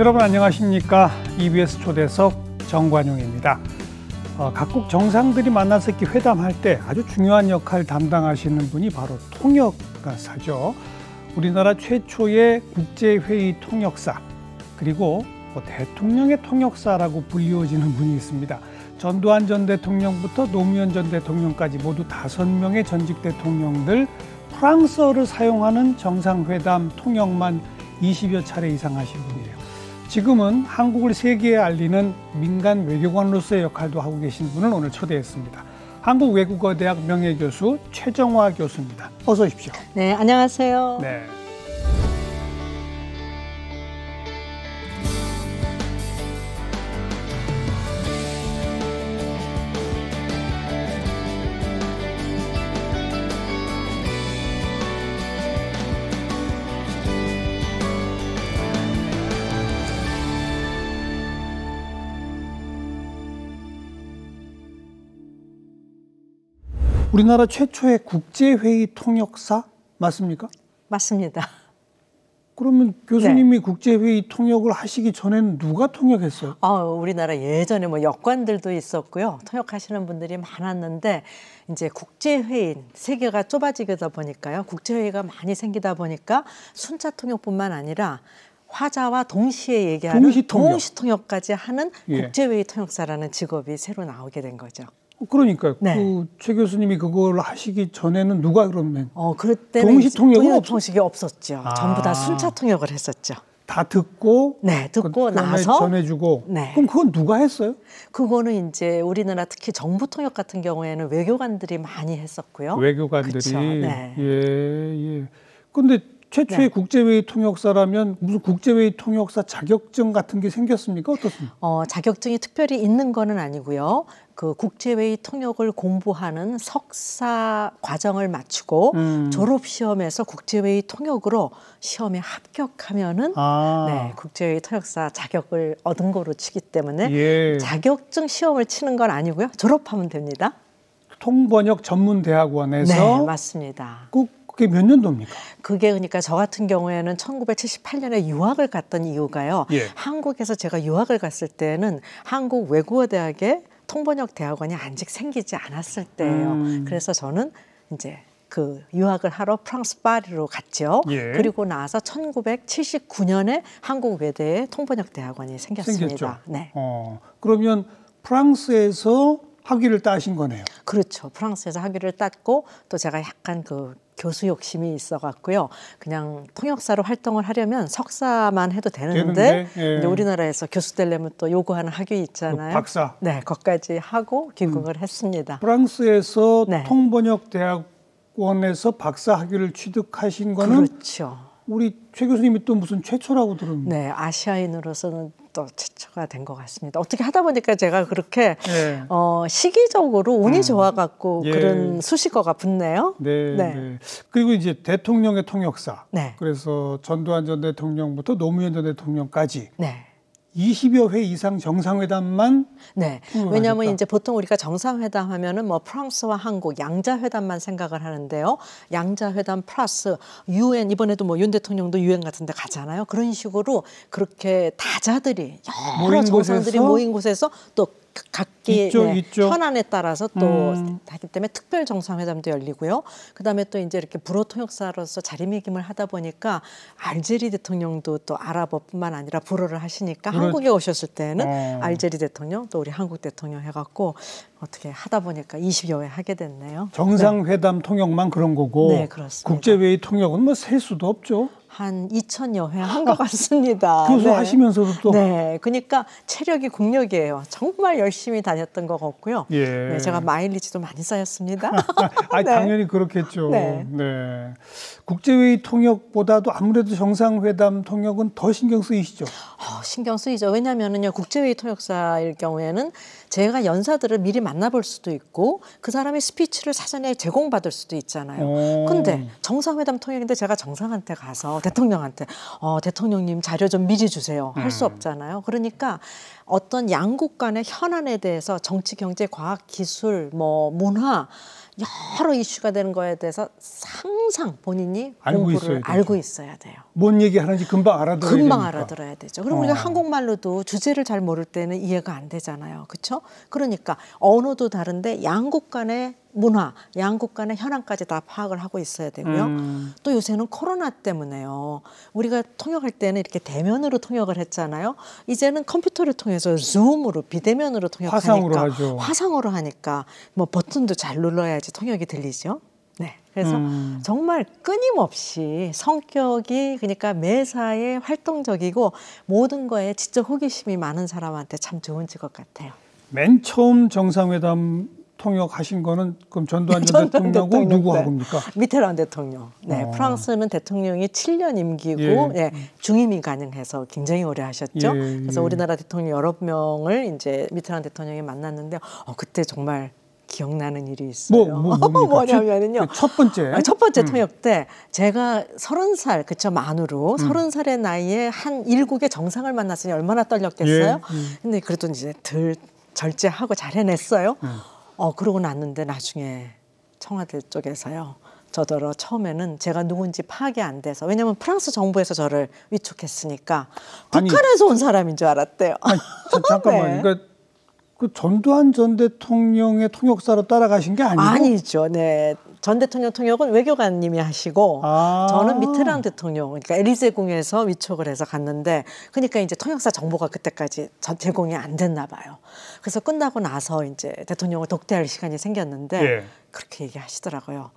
여러분 안녕하십니까? EBS 초대석 정관용입니다. 각국 정상들이 만나서 이렇게 회담할 때 아주 중요한 역할 담당하시는 분이 바로 통역사죠. 우리나라 최초의 국제회의 통역사, 그리고 대통령의 통역사라고 불리워지는 분이 있습니다. 전두환 전 대통령부터 노무현 전 대통령까지 모두 5명의 전직 대통령들 프랑스어를 사용하는 정상회담 통역만 20여 차례 이상 하신 분이에요. 지금은 한국을 세계에 알리는 민간 외교관으로서의 역할도 하고 계신 분을 오늘 초대했습니다. 한국외국어대학 명예교수 최정화 교수입니다. 어서 오십시오. 네, 안녕하세요. 네. 우리나라 최초의 국제회의 통역사 맞습니까? 맞습니다. 그러면 교수님이 네. 국제회의 통역을 하시기 전에는 누가 통역했어요? 우리나라 예전에 역관들도 있었고요. 통역하시는 분들이 많았는데 이제 국제회의, 세계가 좁아지다 보니까요. 국제회의가 많이 생기다 보니까 순차 통역뿐만 아니라 화자와 동시에 얘기하는 동시통역까지 하는 국제회의 통역사라는 직업이 새로 나오게 된 거죠. 그러니까요. 네. 최 교수님이 그걸 하시기 전에는 누가 그러면 그때는 동시 통역이 없었죠. 전부 다 순차 통역을 했었죠. 다 듣고, 듣고 나서 전해주고. 그럼 그건 누가 했어요? 그거는 이제 우리나라 특히 정부 통역 같은 경우에는 외교관들이 많이 했었고요. 외교관들이. 그쵸? 네. 예. 근데 최초의 국제회의 통역사라면 무슨 국제회의 통역사 자격증 같은 게 생겼습니까? 어떻습니까? 자격증이 특별히 있는 거는 아니고요. 그 국제회의 통역을 공부하는 석사 과정을 마치고 졸업시험에서 국제회의 통역으로 시험에 합격하면은 국제회의 통역사 자격을 얻은 거로 치기 때문에 자격증 시험을 치는 건 아니고요. 졸업하면 됩니다. 통번역 전문대학원에서 네, 맞습니다. 그게 몇 년도입니까? 그게 그러니까 저 같은 경우에는 1978년에 유학을 갔던 이유가요. 한국에서 제가 유학을 갔을 때는 한국외국어대학에 통번역 대학원이 아직 생기지 않았을 때예요. 그래서 저는 이제 그 유학을 하러 프랑스 파리로 갔죠. 그리고 나서 1979년에 한국외대에 통번역 대학원이 생겼습니다. 생겼죠. 네. 그러면 프랑스에서 학위를 따신 거네요. 그렇죠. 프랑스에서 학위를 땄고 또 제가 약간 그 교수 욕심이 있어갖고요. 그냥 통역사로 활동을 하려면 석사만 해도 되는데 이제 우리나라에서 교수 되려면 또 요구하는 학위 있잖아요. 박사. 네, 거기까지 하고 귀국을 했습니다. 프랑스에서 통번역 대학원에서 박사 학위를 취득하신 거는 그렇죠. 우리 최 교수님이 또 무슨 최초라고 들었는데. 네, 아시아인으로서는 또 최초가 된 것 같습니다. 어떻게 하다 보니까 제가 그렇게 시기적으로 운이 좋아갖고 그런 수식어가 붙네요. 네. 그리고 이제 대통령의 통역사. 그래서 전두환 전 대통령부터 노무현 전 대통령까지 20여 회 이상 정상회담만 왜냐하면 이제 보통 우리가 정상회담 하면은 프랑스와 한국 양자회담만 생각을 하는데요. 양자회담 플러스 UN, 이번에도 윤 대통령도 UN 같은 데 가잖아요. 그런 식으로 그렇게 다자들이 여러 정상들이 모인 곳에서 또 각기 현안에 따라서 또 하기 때문에 특별 정상회담도 열리고요. 그다음에 또 이제 이렇게 불어 통역사로서 자리매김을 하다 보니까 알제리 대통령도 또 아랍어뿐만 아니라 불어를 하시니까 한국에 오셨을 때는 알제리 대통령 또 우리 한국 대통령 해갖고 어떻게 하다 보니까 20여 회 하게 됐네요. 정상회담 통역만 그런 거고 그렇습니다. 국제회의 통역은 셀 수도 없죠. 한 2000여 회 한 것 같습니다. 교수하시면서도 또. 그러니까 체력이 국력이에요. 정말 열심히 다녔던 것 같고요. 제가 마일리지도 많이 쌓였습니다. 당연히 그렇겠죠. 국제회의 통역보다도 아무래도 정상회담 통역은 더 신경 쓰이시죠? 신경 쓰이죠. 왜냐하면요, 국제회의 통역사일 경우에는 제가 연사들을 미리 만나볼 수도 있고 그 사람의 스피치를 사전에 제공받을 수도 있잖아요. 근데 정상회담 통역인데 제가 정상한테 가서 대통령한테 대통령님 자료 좀 미리 주세요 할 수 없잖아요. 그러니까 어떤 양국 간의 현안에 대해서 정치, 경제, 과학, 기술, 문화 여러 이슈가 되는 거에 대해서 항상 본인이 공부를 알고 있어야 돼요. 뭔 얘기 하는지 금방 알아들어야 금방 되니까. 알아들어야 되죠. 그럼 우리가 한국말로도 주제를 잘 모를 때는 이해가 안 되잖아요. 그렇죠? 그러니까 언어도 다른데 양국 간의 문화, 양국 간의 현황까지 다 파악을 하고 있어야 되고요. 또 요새는 코로나 때문에요. 우리가 통역할 때는 이렇게 대면으로 통역을 했잖아요. 이제는 컴퓨터를 통해서 줌으로 비대면으로 통역하니까 화상으로 하죠. 화상으로 하니까 뭐 버튼도 잘 눌러야지 통역이 들리죠. 네. 그래서 정말 끊임없이 성격이 그러니까 매사에 활동적이고 모든 거에 지적 호기심이 많은 사람한테 참 좋은 직업 같아요. 맨 처음 정상회담 통역하신 거는 그럼 전두환 전 대통령하고 누구하고입니까? 미테랑 대통령. 네, 프랑스는 대통령이 7년 임기고 중임이 가능해서 굉장히 오래 하셨죠. 그래서 우리나라 대통령 여러 명을 이제 미테랑 대통령이 만났는데 그때 정말 기억나는 일이 있어요. 뭐냐면요. 첫 번째 통역 때 제가 30살, 그쵸, 만으로 30살의 나이에 한 일국의 정상을 만났으니 얼마나 떨렸겠어요. 근데 그래도 이제 덜 절제하고 잘 해냈어요. 그러고 났는데 나중에 청와대 쪽에서요. 저더러 처음에는 제가 누군지 파악이 안 돼서 왜냐하면 프랑스 정부에서 저를 위촉했으니까 북한에서 온 사람인 줄 알았대요. 잠깐만요. 네. 그러니까 그 전두환 전 대통령의 통역사로 따라가신 게 아니고? 아니죠. 네. 전 대통령 통역은 외교관님이 하시고 저는 미테랑 대통령, 그러니까 엘리제궁에서 위촉을 해서 갔는데 그러니까 이제 통역사 정보가 그때까지 제공이 안 됐나 봐요. 그래서 끝나고 나서 이제 대통령을 독대할 시간이 생겼는데 그렇게 얘기하시더라고요.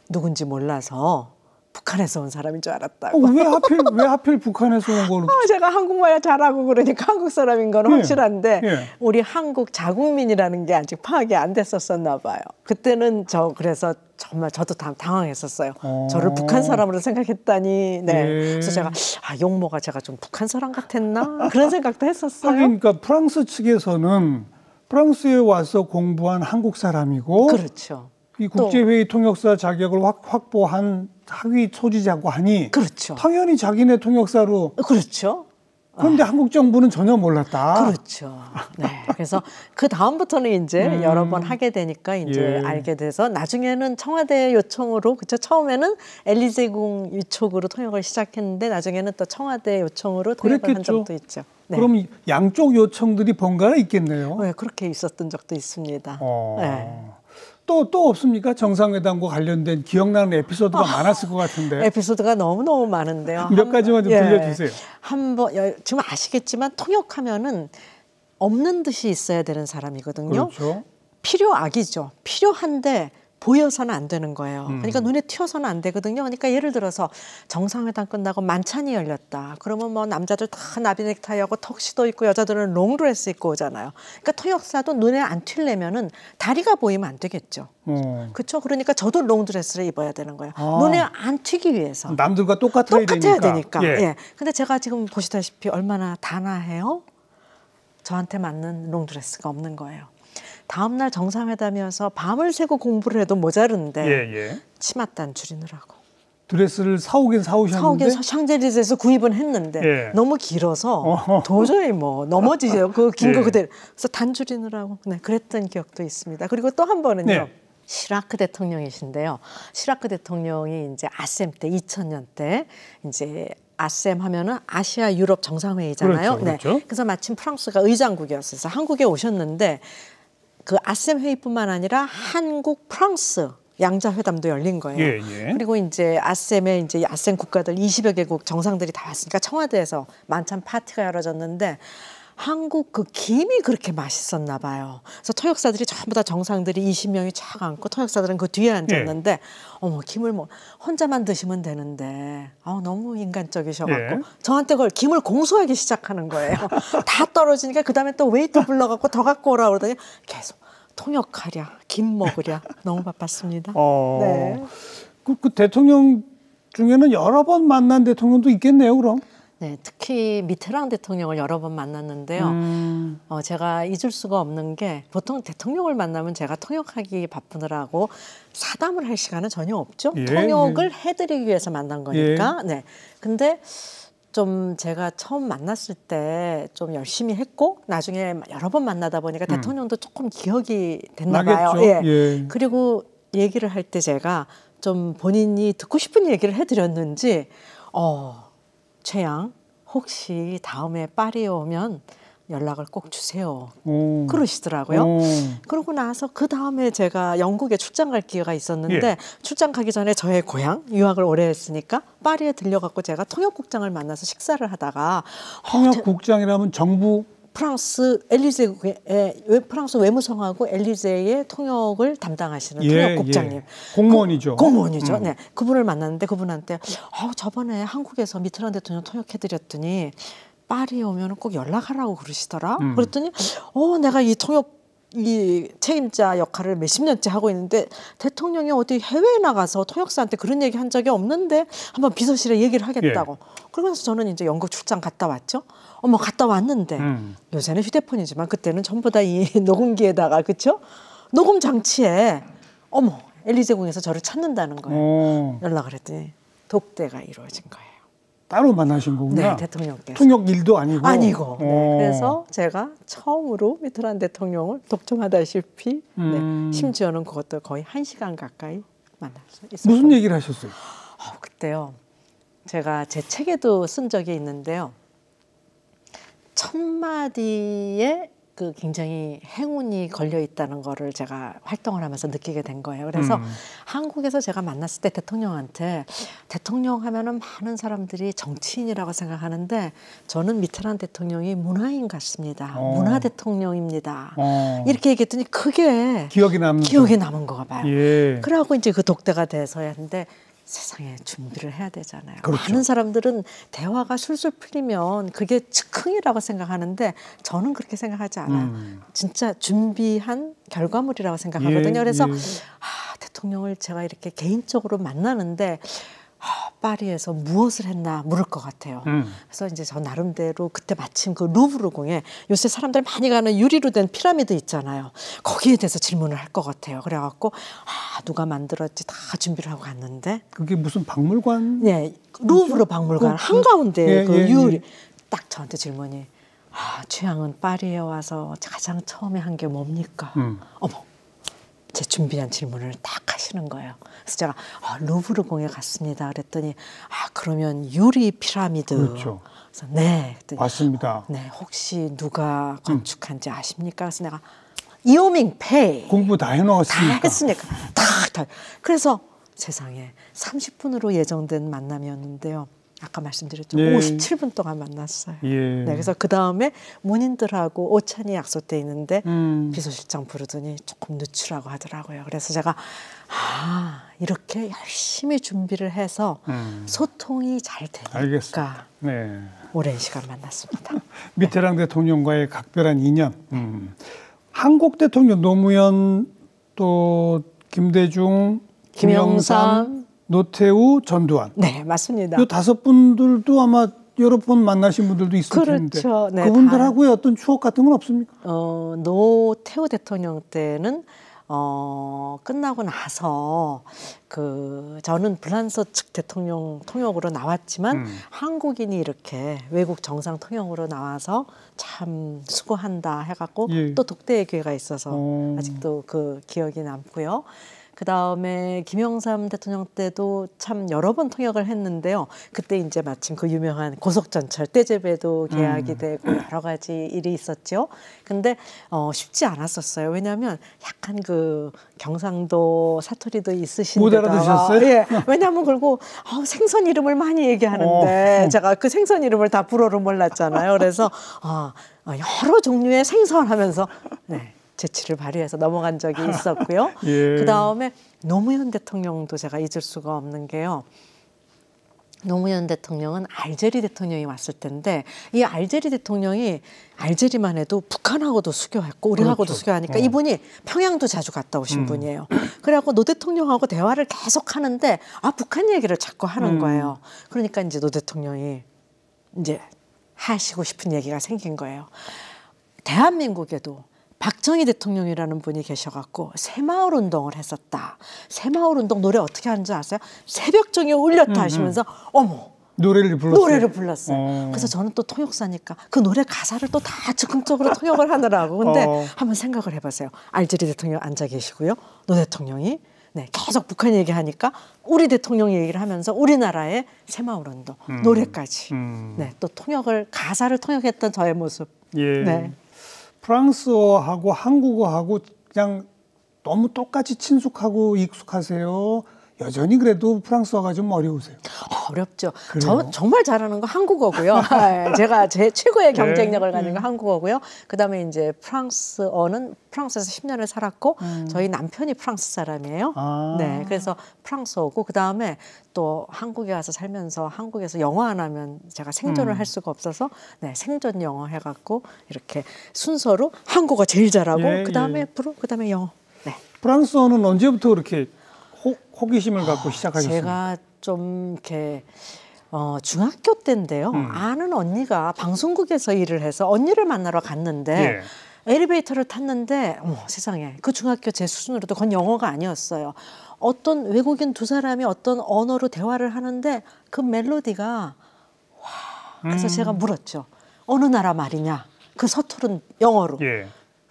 누군지 몰라서 북한에서 온 사람인 줄 알았다고. 왜 하필 북한에서 온 거는? 제가 한국말 잘하고 그러니까 한국 사람인 건 확실한데 우리 한국 자국민이라는 게 아직 파악이 안 됐었나 봐요. 그때는 그래서 정말 저도 당황했었어요. 저를 북한 사람으로 생각했다니. 네. 그래서 제가 용모가 제가 좀 북한 사람 같았나 그런 생각도 했었어요. 그러니까 프랑스 측에서는 프랑스에 와서 공부한 한국 사람이고, 그렇죠. 이 국제회의 통역사 자격을 확보한 학위 소지자고 하니, 그렇죠. 당연히 자기네 통역사로. 그렇죠. 그런데 한국 정부는 전혀 몰랐다. 그렇죠. 네. 그래서 그 다음부터는 이제 여러 번 하게 되니까 이제 알게 돼서 나중에는 청와대 요청으로, 그쵸, 처음에는 엘리제궁 위촉으로 통역을 시작했는데 나중에는 또 청와대 요청으로 통역을 한 적도 있죠. 네. 그럼 양쪽 요청들이 번갈아 있겠네요. 네, 그렇게 있었던 적도 있습니다. 네. 또 없습니까? 정상회담과 관련된 기억나는 에피소드가 많았을 것 같은데. 에피소드가 너무너무 많은데요. 몇 가지만 좀 들려주세요. 지금 아시겠지만 통역하면은 없는 듯이 있어야 되는 사람이거든요. 그렇죠. 필요악이죠. 필요한데 보여서는 안 되는 거예요. 그러니까 눈에 튀어서는 안 되거든요. 그러니까 예를 들어서 정상회담 끝나고 만찬이 열렸다. 그러면 뭐 남자들 다 나비 넥타이하고 턱시도 입고 여자들은 롱드레스 입고 오잖아요. 그러니까 통역사도 눈에 안 튀려면은 다리가 보이면 안 되겠죠. 그렇죠. 그러니까 저도 롱드레스를 입어야 되는 거예요. 눈에 안 튀기 위해서. 남들과 똑같아야 되니까. 예. 근데 제가 지금 보시다시피 얼마나 단아해요. 저한테 맞는 롱드레스가 없는 거예요. 다음 날 정상회담이어서 밤을 새고 공부를 해도 모자른데 치마 단추리느라고. 드레스를 사오셨는데? 샹젤리제에서 구입은 했는데 너무 길어서 도저히 뭐 넘어지죠. 그 긴 거 그대로. 그래서 단추리느라고. 네, 그랬던 기억도 있습니다. 그리고 또 한 번은요. 시라크 대통령이신데요. 시라크 대통령이 이제 아셈 때 2000년 때 이제 아셈 하면은 아시아 유럽 정상회의잖아요. 그렇죠. 네. 그래서 마침 프랑스가 의장국이었어서 한국에 오셨는데 그 아셈 회의뿐만 아니라 한국, 프랑스 양자 회담도 열린 거예요. 그리고 이제 아셈에 이제 아셈 국가들 20여 개국 정상들이 다 왔으니까 청와대에서 만찬 파티가 열어졌는데 한국 그 김이 그렇게 맛있었나 봐요. 그래서 통역사들이 전부 다 정상들이 20명이 쫙 앉고 통역사들은 그 뒤에 앉았는데 어머 김을 뭐 혼자만 드시면 되는데 너무 인간적이셔갖고 저한테 그걸 김을 공수하기 시작하는 거예요. 다 떨어지니까 그다음에 또 웨이터 불러갖고 더 갖고 오라 그러더니 계속 통역하랴 김 먹으랴 너무 바빴습니다. 네. 그 대통령 중에는 여러 번 만난 대통령도 있겠네요, 그럼? 네, 특히 미테랑 대통령을 여러 번 만났는데요. 제가 잊을 수가 없는 게 보통 대통령을 만나면 제가 통역하기 바쁘느라고 사담을 할 시간은 전혀 없죠. 통역을 해드리기 위해서 만난 거니까. 네. 근데 좀 제가 처음 만났을 때 좀 열심히 했고 나중에 여러 번 만나다 보니까 대통령도 조금 기억이 됐나 봐요. 나겠죠. 예. 예. 그리고 얘기를 할 때 제가 좀 본인이 듣고 싶은 얘기를 해드렸는지 최양 혹시 다음에 파리에 오면 연락을 꼭 주세요. 오. 그러시더라고요. 오. 그러고 나서 그 다음에 제가 영국에 출장 갈 기회가 있었는데 예. 출장 가기 전에 저의 고향 유학을 오래 했으니까 파리에 들려갖고 제가 통역국장을 만나서 식사를 하다가 통역국장이라면 정부 프랑스 프랑스 외무성하고 엘리제의 통역을 담당하시는 예, 통역국장님. 예. 공무원이죠. 공무원이죠. 네, 그분을 만났는데 그분한테 저번에 한국에서 미트란 대통령 통역해드렸더니 파리에 오면 꼭 연락하라고 그러시더라. 그랬더니 내가 이 통역 이 책임자 역할을 몇십 년째 하고 있는데 대통령이 어디 해외에 나가서 통역사한테 그런 얘기 한 적이 없는데 한번 비서실에 얘기를 하겠다고. 그러고 나서 저는 이제 영국 출장 갔다 왔죠. 갔다 왔는데 요새는 휴대폰이지만 그때는 전부 다 이 녹음기에다가 그렇죠? 녹음 장치에 엘리제궁에서 저를 찾는다는 거예요. 연락을 했더니 독대가 이루어진 거예요. 따로 만나신 거구나. 네, 대통령께서. 통역 일도 아니고. 아니고. 네, 그래서 제가 처음으로 미트란 대통령을 독점하다시피 심지어는 그것도 거의 1시간 가까이 만날 수 있었어요. 무슨 얘기를 하셨어요? 그때요. 제가 제 책에도 쓴 적이 있는데요. 첫 마디에 그 굉장히 행운이 걸려 있다는 거를 제가 활동을 하면서 느끼게 된 거예요. 그래서 한국에서 제가 만났을 때 대통령한테 대통령 하면은 많은 사람들이 정치인이라고 생각하는데 저는 미트란 대통령이 문화인 같습니다. 문화 대통령입니다. 이렇게 얘기했더니 그게 기억에 남은 거가 봐요. 예. 그래갖고 이제 그 독대가 돼서야 하는데 세상에 준비를 해야 되잖아요. 그렇죠. 많은 사람들은 대화가 술술 풀리면 그게 즉흥이라고 생각하는데 저는 그렇게 생각하지 않아요. 진짜 준비한 결과물이라고 생각하거든요. 그래서 대통령을 제가 이렇게 개인적으로 만나는데 파리에서 무엇을 했나 물을 것 같아요. 그래서 이제 저 나름대로 그때 마침 그 루브르궁에 요새 사람들 많이 가는 유리로 된 피라미드 있잖아요. 거기에 대해서 질문을 할 것 같아요. 그래갖고 누가 만들었지 다 준비를 하고 갔는데 그게 무슨 박물관? 네, 루브르 박물관 한가운데 유리 딱 저한테 질문이 최양은 파리에 와서 가장 처음에 한 게 뭡니까? 제 준비한 질문을 딱 하시는 거예요. 그래서 제가 루브르궁에 갔습니다. 그랬더니 그러면 유리 피라미드. 그렇죠. 그래서 네. 맞습니다. 네, 혹시 누가 건축한지 아십니까? 그래서 내가 이오밍 페이. 공부 다 해놓았으니까. 다 했으니까. 다. 그래서 세상에 30분으로 예정된 만남이었는데요. 아까 말씀드렸죠. 57분 동안 만났어요. 예. 네, 그래서 그 다음에 문인들하고 오찬이 약속돼 있는데 비서실장 부르더니 조금 늦추라고 하더라고요. 그래서 제가 이렇게 열심히 준비를 해서 소통이 잘 되니까 알겠습니다. 네. 오랜 시간 만났습니다. 미테랑 대통령과의 각별한 인연. 한국 대통령 노무현 또 김대중, 김영삼, 노태우, 전두환. 네, 맞습니다. 이 5분들도 아마 여러 번 만나신 분들도 있을 텐데 그렇죠. 네, 그분들하고의 어떤 추억 같은 건 없습니까? 노태우 대통령 때는 끝나고 나서 저는 불란서 측 대통령 통역으로 나왔지만 한국인이 이렇게 외국 정상 통역으로 나와서 참 수고한다 해갖고 또 독대의 기회가 있어서 아직도 그 기억이 남고요. 그 다음에 김영삼 대통령 때도 참 여러 번 통역을 했는데요. 그때 이제 마침 그 유명한 고속전철 떼제베도 계약이 되고 여러 가지 일이 있었죠. 근데 쉽지 않았었어요. 왜냐하면 약간 그 경상도 사투리도 있으신 못 데다가 알아듣셨어요? 예. 왜냐하면 그리고 생선 이름을 많이 얘기하는데 제가 그 생선 이름을 다 불어로 몰랐잖아요. 그래서 여러 종류의 생선 하면서 네. 재치를 발휘해서 넘어간 적이 있었고요. 그다음에 노무현 대통령도 제가 잊을 수가 없는 게요. 노무현 대통령은 알제리 대통령이 왔을 텐데 이 알제리 대통령이 알제리만 해도 북한하고도 수교했고 우리하고도 수교하니까 이분이 평양도 자주 갔다 오신 분이에요. 그래갖고 노 대통령하고 대화를 계속 하는데 북한 얘기를 자꾸 하는 거예요. 그러니까 이제 노 대통령이 이제 하시고 싶은 얘기가 생긴 거예요. 대한민국에도 박정희 대통령이라는 분이 계셔갖고 새마을 운동을 했었다. 새마을 운동 노래 어떻게 하는지 아세요? 새벽종이 울렸다 하시면서 어머 노래를 불렀어요? 노래를 불렀어요. 그래서 저는 또 통역사니까 그 노래 가사를 또 다 즉흥적으로 통역을 하느라고. 근데 한번 생각을 해보세요. 알제리 대통령 앉아 계시고요. 노 대통령이 네, 계속 북한 얘기하니까 우리 대통령 얘기를 하면서 우리나라의 새마을운동 노래까지 네, 또 통역을 가사를 통역했던 저의 모습. 예. 네. 프랑스어하고 한국어하고 그냥 너무 똑같이 친숙하고 익숙하세요? 여전히 그래도 프랑스어가 좀 어려우세요? 어렵죠. 그래요? 정말 잘하는 거 한국어고요. 제가 제 최고의 경쟁력을 가진 거 한국어고요. 그다음에 이제 프랑스어는 프랑스에서 10년을 살았고 저희 남편이 프랑스 사람이에요. 네, 그래서 프랑스어고 그다음에 또 한국에 와서 살면서 한국에서 영어 안 하면 제가 생존을 할 수가 없어서 네, 생존 영어 해갖고 이렇게 순서로 한국어 제일 잘하고 그다음에 그다음에 영어. 네. 프랑스어는 언제부터 그렇게 호기심을 갖고 시작하셨어요? 제가 좀 이렇게 중학교 때인데요. 아는 언니가 방송국에서 일을 해서 언니를 만나러 갔는데 엘리베이터를 탔는데 어머 세상에 그 중학교 제 수준으로도 그건 영어가 아니었어요. 어떤 외국인 두 사람이 어떤 언어로 대화를 하는데 그 멜로디가 와 그래서 제가 물었죠. 어느 나라 말이냐? 그 서투른 영어로.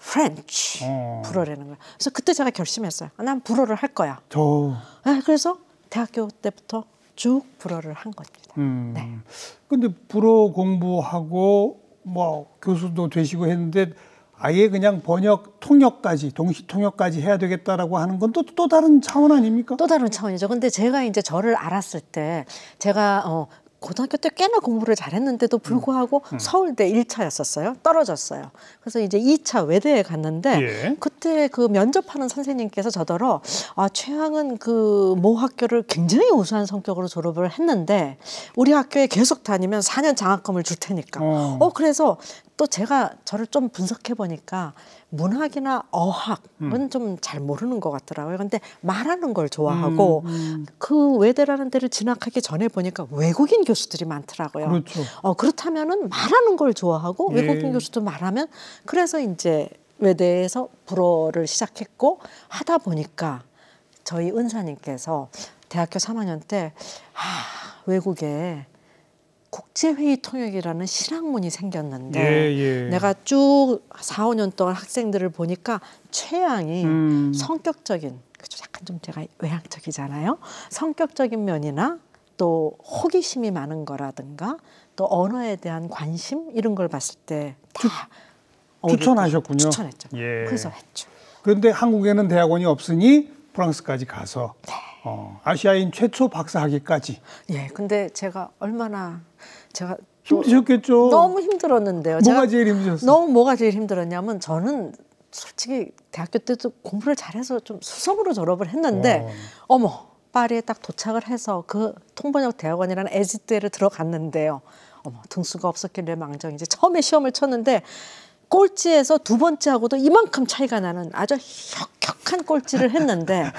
프렌치 불어라는 거예요. 그래서 그때 제가 결심했어요. 난 불어를 할 거야. 네, 그래서 대학교 때부터 쭉 불어를 한 겁니다. 네. 근데 불어 공부하고 뭐 교수도 되시고 했는데 아예 그냥 번역, 통역까지 동시 통역까지 해야 되겠다라고 하는 건 또 다른 차원 아닙니까? 또 다른 차원이죠. 근데 제가 이제 저를 알았을 때 제가 고등학교 때 꽤나 공부를 잘했는데도 불구하고 서울대 1차였었어요. 떨어졌어요. 그래서 이제 2차 외대에 갔는데 그때 그 면접하는 선생님께서 저더러 최양은 그 모 학교를 굉장히 우수한 성격으로 졸업을 했는데 우리 학교에 계속 다니면 4년 장학금을 줄 테니까. 그래서 또 제가 저를 좀 분석해 보니까 문학이나 어학은 좀 잘 모르는 것 같더라고요. 근데 말하는 걸 좋아하고 그 외대라는 데를 진학하기 전에 보니까 외국인 교수들이 많더라고요. 그렇죠. 그렇다면은 말하는 걸 좋아하고 외국인 교수도 말하면 그래서 이제 외대에서 불어를 시작했고 하다 보니까 저희 은사님께서 대학교 3학년 때 외국에 국제회의 통역이라는 실학문이 생겼는데 내가 쭉 4, 5년 동안 학생들을 보니까 최양이 성격적인 약간 좀 제가 외향적이잖아요. 성격적인 면이나 또 호기심이 많은 거라든가 또 언어에 대한 관심 이런 걸 봤을 때 다 추천하셨군요. 추천했죠. 그래서 했죠. 그런데 한국에는 대학원이 없으니 프랑스까지 가서 아시아인 최초 박사학위까지. 근데 제가 힘드셨겠죠. 너무 힘들었는데요. 뭐가 제일 힘드셨어요? 뭐가 제일 힘들었냐면 저는 솔직히 대학교 때도 공부를 잘해서 좀 수석으로 졸업을 했는데 파리에 딱 도착을 해서 그 통번역 대학원이라는 에지트에 들어갔는데요. 등수가 없었길래 망정이지. 처음에 시험을 쳤는데 꼴찌에서 두 번째하고도 이만큼 차이가 나는 아주 혁혁한 꼴찌를 했는데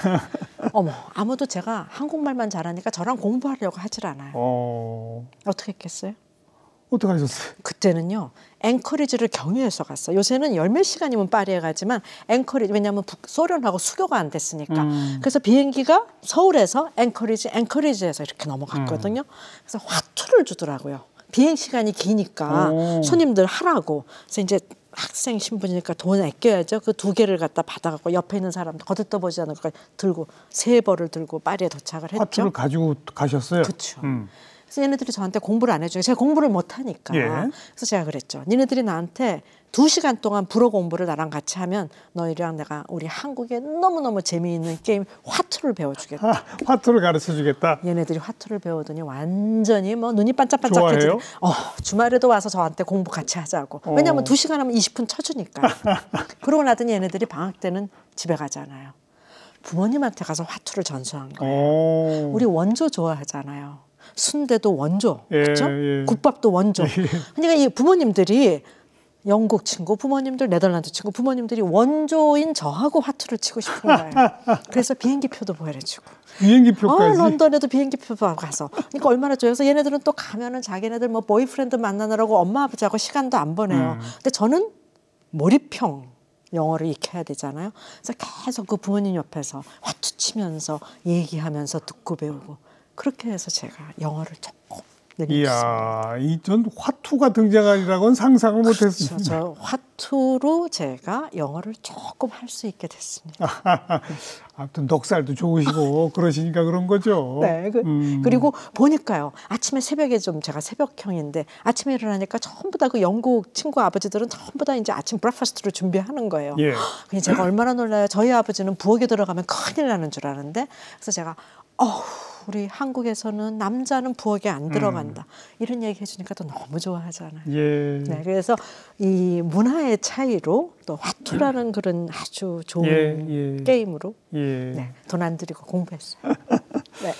아무도 제가 한국말만 잘하니까 저랑 공부하려고 하질 않아요. 어떻게 했겠어요? 어떻게 하셨어요? 그때는요. 앵커리지를 경유해서 갔어요. 요새는 열 몇 시간이면 파리에 가지만 앵커리지 왜냐하면 소련하고 수교가 안 됐으니까. 그래서 비행기가 서울에서 앵커리지에서 이렇게 넘어갔거든요. 그래서 화투를 주더라고요. 비행 시간이 기니까 손님들 하라고. 그래서 이제 학생 신분이니까 돈 아껴야죠. 그 2개를 갖다 받아갖고 옆에 있는 사람도 거들떠보지 않을 거 들고 3벌을 들고 파리에 도착을 했죠. 화투를 가지고 가셨어요? 그렇죠. 그래서 얘네들이 저한테 공부를 안 해줘요. 제가 공부를 못하니까. 그래서 제가 그랬죠. 니네들이 나한테 2시간 동안 불어 공부를 나랑 같이 하면 너희랑 내가 우리 한국에 너무너무 재미있는 게임 화투를 배워주겠다. 화투를 가르쳐주겠다. 얘네들이 화투를 배우더니 완전히 뭐 눈이 반짝반짝해지고 주말에도 와서 저한테 공부 같이 하자고. 왜냐하면 2시간 하면 20분 쳐주니까. 그러고 나더니 얘네들이 방학 때는 집에 가잖아요. 부모님한테 가서 화투를 전수한 거예요. 우리 원조 좋아하잖아요. 순대도 원조, 그렇죠? 국밥도 원조. 그러니까 이 부모님들이 영국 친구 부모님들, 네덜란드 친구 부모님들이 원조인 저하고 화투를 치고 싶은 거예요. 그래서 비행기표도 보여주고. 비행기표까지? 런던에도 비행기표 가서. 그러니까 얼마나 좋아요. 그래서 얘네들은 또 가면은 자기네들 뭐 보이프렌드 만나느라고 엄마 아버지하고 시간도 안 보내요. 근데 저는 몰입형 영어를 익혀야 되잖아요. 그래서 계속 그 부모님 옆에서 화투 치면서 얘기하면서 듣고 배우고. 그렇게 해서 제가 영어를 조금 이야, 전 화투가 등장하리라고는 상상을 못했습니다. 그렇죠. 저 화투로 제가 영어를 조금 할 수 있게 됐습니다. 아무튼 넉살도 좋으시고 그러시니까 그런 거죠. 네. 그리고 보니까요. 아침에 새벽에 좀 제가 새벽형인데 아침에 일어나니까 전부 다 그 영국 친구 아버지들은 전부 다 이제 아침 브렉퍼스트를 준비하는 거예요. 예. 그냥 제가 얼마나 놀라요. 저희 아버지는 부엌에 들어가면 큰일 나는 줄 아는데 그래서 제가 우리 한국에서는 남자는 부엌에 안 들어간다. 이런 얘기 해주니까 또 너무 좋아하잖아요. 예. 네, 그래서 이 문화의 차이로 또 화투라는 그런 아주 좋은 게임으로 네, 돈 안 들이고 공부했어요. 네.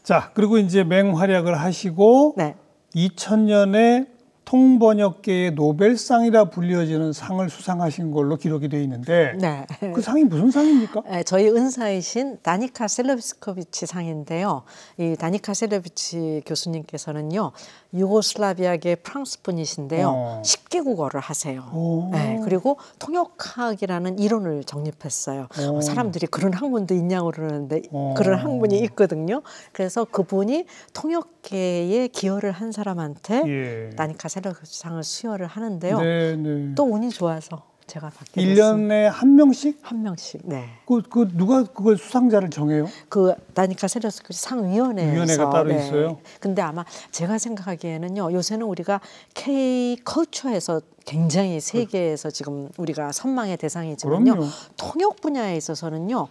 자, 그리고 이제 맹활약을 하시고 네. 2000년에 통번역계의 노벨상이라 불려지는 상을 수상하신 걸로 기록이 되어 있는데 네. 그 상이 무슨 상입니까? 네, 저희 은사이신 다니카 셀레비스코비치 상인데요. 이 다니카 셀레비치 교수님께서는요. 유고슬라비아계 프랑스 분이신데요. 10개국어를 하세요. 네, 그리고 통역학이라는 이론을 정립했어요. 사람들이 그런 학문도 있냐고 그러는데 그런 학문이 있거든요. 그래서 그분이 통역계에 기여를 한 사람한테 다니카 셀레비치상을 수여를 하는데요. 네. 또 운이 좋아서 제가 받게 1년에 한 명씩? 한 명씩. 네. 그 누가 그걸 수상자를 정해요? 그 다니카 셀레비스코비치 상위원회가 따로 있어요. 근데 아마 제가 생각하기에는요. 요새는 우리가 K 컬처에서 굉장히 세계에서 지금 우리가 선망의 대상이지만요. 그럼요. 통역 분야에 있어서는요.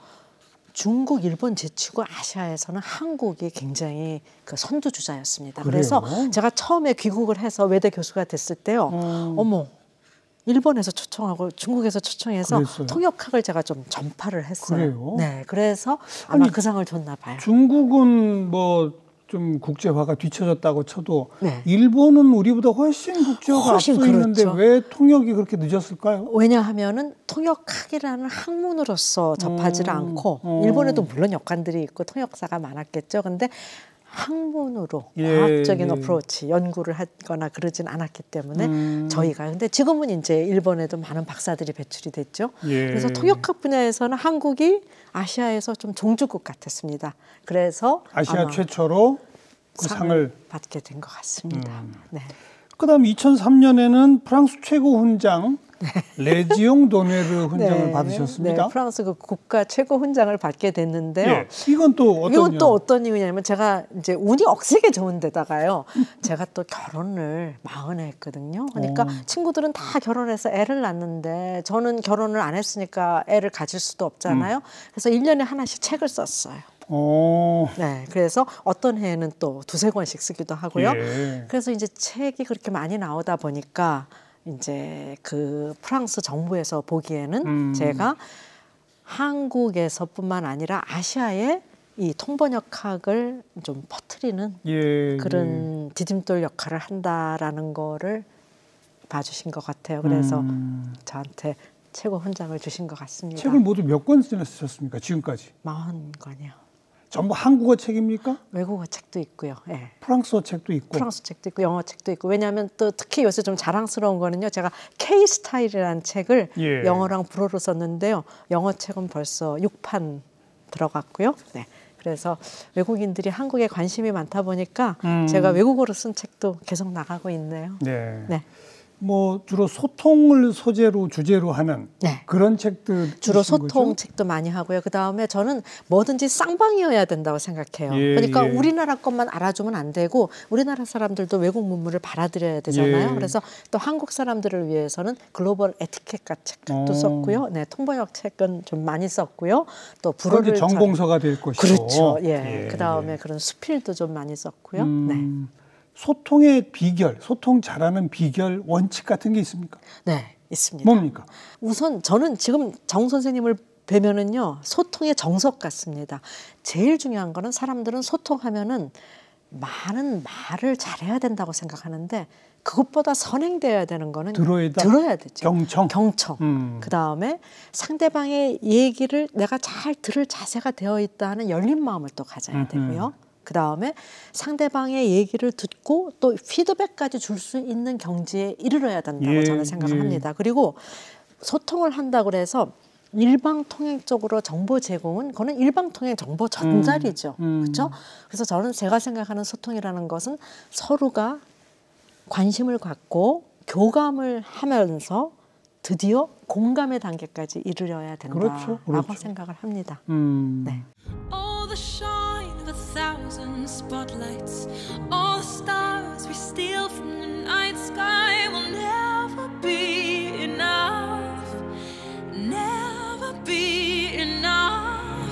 중국, 일본 제치고 아시아에서는 한국이 굉장히 그 선두주자였습니다. 그래요? 그래서 제가 처음에 귀국을 해서 외대 교수가 됐을 때요. 어머. 일본에서 초청하고 중국에서 초청해서 그랬어요? 통역학을 제가 좀 전파를 했어요. 그래요? 네, 그래서 아마 그 상을 줬나 봐요. 중국은 뭐 좀 국제화가 뒤처졌다고 쳐도 네. 일본은 우리보다 훨씬 국제화가 훨씬 앞서 있는데 그렇죠. 왜 통역이 그렇게 늦었을까요? 왜냐하면은 통역학이라는 학문으로서 접하지를 않고 일본에도 물론 역관들이 있고 통역사가 많았겠죠. 근데 학문으로 과학적인 어프로치 연구를 하거나 그러진 않았기 때문에 저희가 근데 지금은 이제 일본에도 많은 박사들이 배출이 됐죠. 그래서 통역학 분야에서는 한국이 아시아에서 좀 종주국 같았습니다. 그래서 아시아 최초로 그 상을 받게 된 것 같습니다. 네. 그다음 2003년에는 프랑스 최고 훈장 레지옹 도네르 훈장을 받으셨습니다. 네, 프랑스 그 국가 최고 훈장을 받게 됐는데요. 이건 또 어떤 이유냐면 제가 이제 운이 억세게 좋은 데다가요. 제가 또 결혼을 40에 했거든요. 그러니까 친구들은 다 결혼해서 애를 낳는데 저는 결혼을 안 했으니까 애를 가질 수도 없잖아요. 그래서 1년에 하나씩 책을 썼어요. 네, 그래서 어떤 해에는 또 2-3권씩 쓰기도 하고요. 그래서 이제 책이 그렇게 많이 나오다 보니까 이제 그 프랑스 정부에서 보기에는 제가 한국에서뿐만 아니라 아시아에 이 통번역학을 좀 퍼뜨리는 그런 디딤돌 역할을 한다라는 거를 봐주신 것 같아요. 그래서 저한테 최고 훈장을 주신 것 같습니다. 책을 모두 몇 권이나 쓰셨습니까? 지금까지? 40권이요. 전부 한국어 책입니까? 외국어 책도 있고요. 네. 프랑스어 책도 있고. 프랑스 책도 있고 영어 책도 있고. 왜냐하면 또 특히 요새 좀 자랑스러운 거는요. 제가 K-스타일이라는 책을 영어랑 불어로 썼는데요. 영어 책은 벌써 6판 들어갔고요. 네. 그래서 외국인들이 한국에 관심이 많다 보니까 제가 외국어로 쓴 책도 계속 나가고 있네요. 네. 뭐 주로 소통을 소재로 주제로 하는 그런 책들 주로 소통 거죠? 책도 많이 하고요. 그 다음에 저는 뭐든지 쌍방이어야 된다고 생각해요. 그러니까 우리나라 것만 알아주면 안 되고 우리나라 사람들도 외국 문물을 받아들여야 되잖아요. 그래서 또 한국 사람들을 위해서는 글로벌 에티켓과 책도 썼고요. 네, 통번역 책은 좀 많이 썼고요. 또 불어를 전공서가 될 것이고. 그렇죠. 그 다음에 그런 수필도 좀 많이 썼고요. 네. 소통의 비결, 소통 잘하는 비결, 원칙 같은 게 있습니까? 네, 있습니다. 뭡니까? 우선 저는 지금 정 선생님을 뵈면은요, 소통의 정석 같습니다. 제일 중요한 거는 사람들은 소통하면은 많은 말을 잘해야 된다고 생각하는데 그것보다 선행되어야 되는 거는 들어야 되죠. 경청. 그 다음에 상대방의 얘기를 내가 잘 들을 자세가 되어 있다 하는 열린 마음을 또 가져야 되고요. 그 다음에 상대방의 얘기를 듣고 또 피드백까지 줄 수 있는 경지에 이르러야 된다고 저는 생각을 합니다. 그리고 소통을 한다고 해서 일방통행적으로 정보 제공은 그거는 일방통행 정보 전달이죠. 그렇죠? 그래서 저는 제가 생각하는 소통이라는 것은 서로가 관심을 갖고 교감을 하면서 드디어 공감의 단계까지 이르러야 된다라고 그렇죠. 생각을 합니다. 네. All the shine of 1,000 spotlights, all the stars we steal from the night sky will never be enough, never be enough.